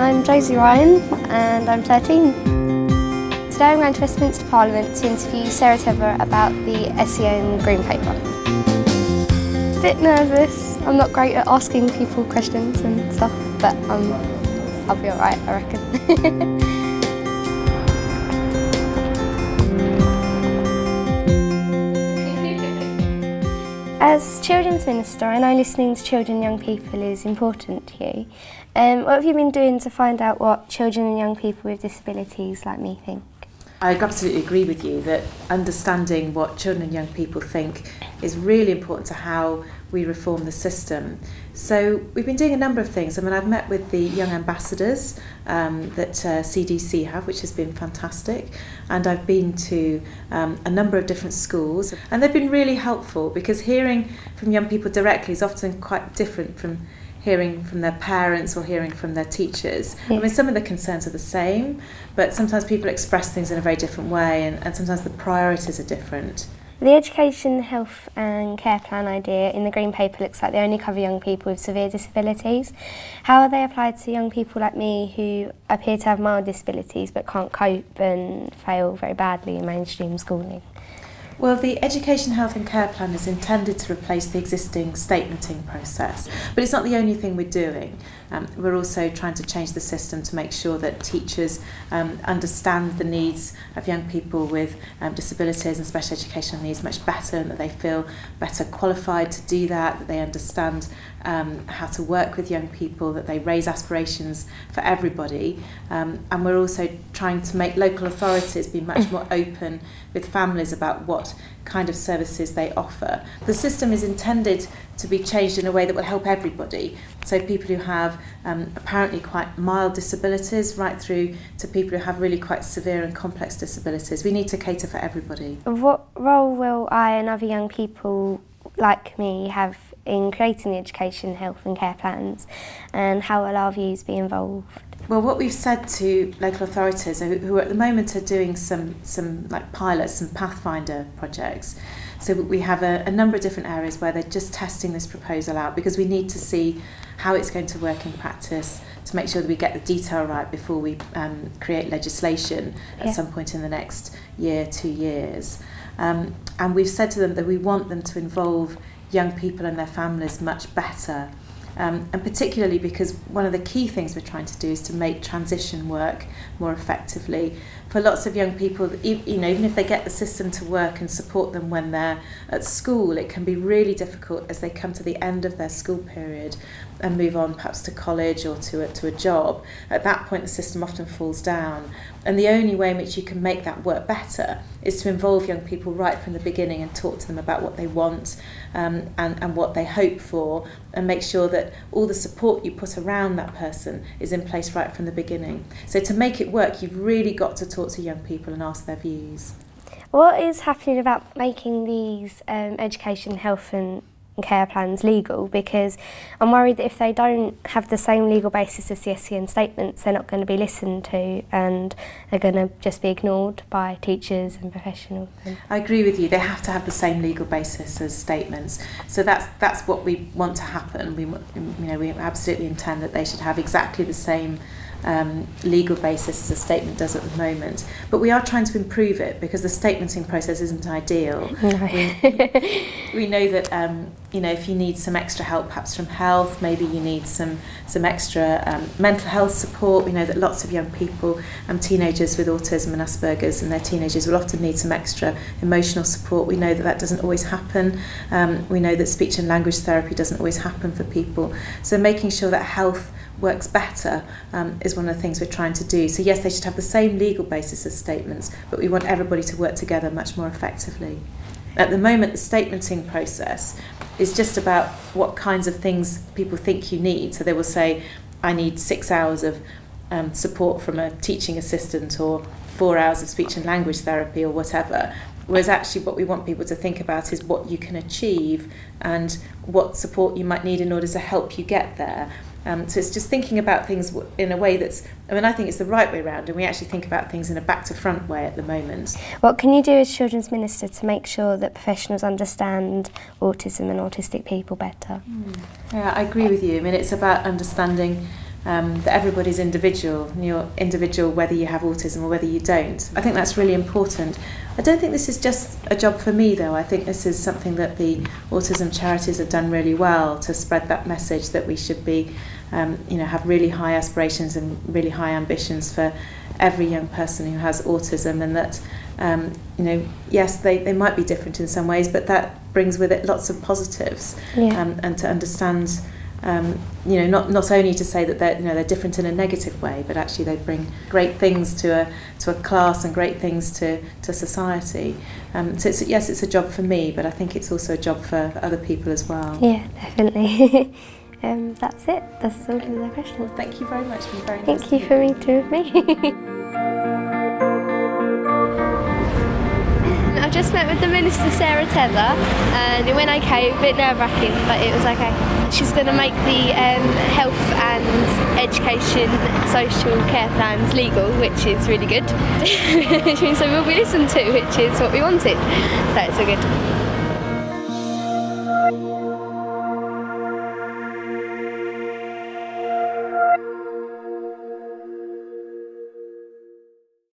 I'm Josie Ryan and I'm 13. Today I'm going to Westminster Parliament to interview Sarah Teather about the SEN Green Paper. A bit nervous. I'm not great at asking people questions and stuff, but I'll be alright, I reckon. As Children's Minister, I know listening to children and young people is important to you. What have you been doing to find out what children and young people with disabilities like me think? I absolutely agree with you that understanding what children and young people think is really important to how we reform the system. So we've been doing a number of things. I mean, I've met with the young ambassadors that CDC have, which has been fantastic, and I've been to a number of different schools, and they've been really helpful because hearing from young people directly is often quite different from hearing from their parents or hearing from their teachers. Yeah. I mean, some of the concerns are the same, but sometimes people express things in a very different way, and sometimes the priorities are different. The education, health and care plan idea in the Green Paper looks like they only cover young people with severe disabilities. How are they applied to young people like me who appear to have mild disabilities but can't cope and fail very badly in mainstream schooling? Well, the Education, Health and Care Plan is intended to replace the existing statementing process, but it's not the only thing we're doing. We're also trying to change the system to make sure that teachers understand the needs of young people with disabilities and special educational needs much better, and that they feel better qualified to do that they understand how to work with young people, that they raise aspirations for everybody. And we're also trying to make local authorities be much more open with families about what kind of services they offer. The system is intended to be changed in a way that will help everybody. So people who have apparently quite mild disabilities right through to people who have really quite severe and complex disabilities. We need to cater for everybody. What role will I and other young people like me have in creating the education, health and care plans, and how will our views be involved? Well, what we've said to local authorities who at the moment are doing some like pilots, some pathfinder projects. So we have a number of different areas where they're just testing this proposal out because we need to see how it's going to work in practice to make sure that we get the detail right before we create legislation at some point in the next year, 2 years. And we've said to them that we want them to involve young people and their families much better. And particularly because one of the key things we're trying to do is to make transition work more effectively. For lots of young people, even if they get the system to work and support them when they're at school, it can be really difficult as they come to the end of their school period and move on perhaps to college or to a job. At that point, the system often falls down. And the only way in which you can make that work better is to involve young people right from the beginning and talk to them about what they want and what they hope for, and make sure that all the support you put around that person is in place right from the beginning. So to make it work, you've really got to talk to young people and ask their views. What is happening about making these education, health and care plans legal? Because I'm worried that if they don't have the same legal basis as the SEN statements, they're not going to be listened to and they're going to just be ignored by teachers and professionals. I agree with you. They have to have the same legal basis as statements. So that's what we want to happen. We absolutely intend that they should have exactly the same legal basis as a statement does at the moment, but we are trying to improve it because the statementing process isn't ideal. No. We know that if you need some extra help perhaps from health, maybe you need some extra mental health support. We know that lots of young people, teenagers with autism and Asperger's and their teenagers will often need some extra emotional support. We know that that doesn't always happen. We know that speech and language therapy doesn't always happen for people. So making sure that health works better is one of the things we're trying to do. So yes, they should have the same legal basis as statements, but we want everybody to work together much more effectively. At the moment, the statementing process is just about what kinds of things people think you need. So they will say, I need 6 hours of support from a teaching assistant or 4 hours of speech and language therapy or whatever. Whereas actually what we want people to think about is what you can achieve and what support you might need in order to help you get there. So it's just thinking about things in a way that's, I think it's the right way around, and we actually think about things in a back to front way at the moment. What can you do as Children's Minister to make sure that professionals understand autism and autistic people better? Yeah, I agree with you. It's about understanding that everybody's individual, and you're individual whether you have autism or whether you don't. I think that's really important. I don't think this is just a job for me though. I think this is something that the autism charities have done really well to spread that message that we should be, have really high aspirations and really high ambitions for every young person who has autism, and that, yes, they might be different in some ways, but that brings with it lots of positives. Yeah. And to understand, not only to say that they're different in a negative way, but actually they bring great things to a class and great things to society. So it's a job for me, but I think it's also a job for other people as well. Yeah, definitely. That's it. That's all of the questions. Well, thank you very much. It's been very nice. Thank you for meeting with me. I've just met with the Minister, Sarah Teather, and it went okay, a bit nerve-wracking, but it was okay. She's going to make the health and education social care plans legal, which is really good. Which means they will be listened to, which is what we wanted. So it's all good.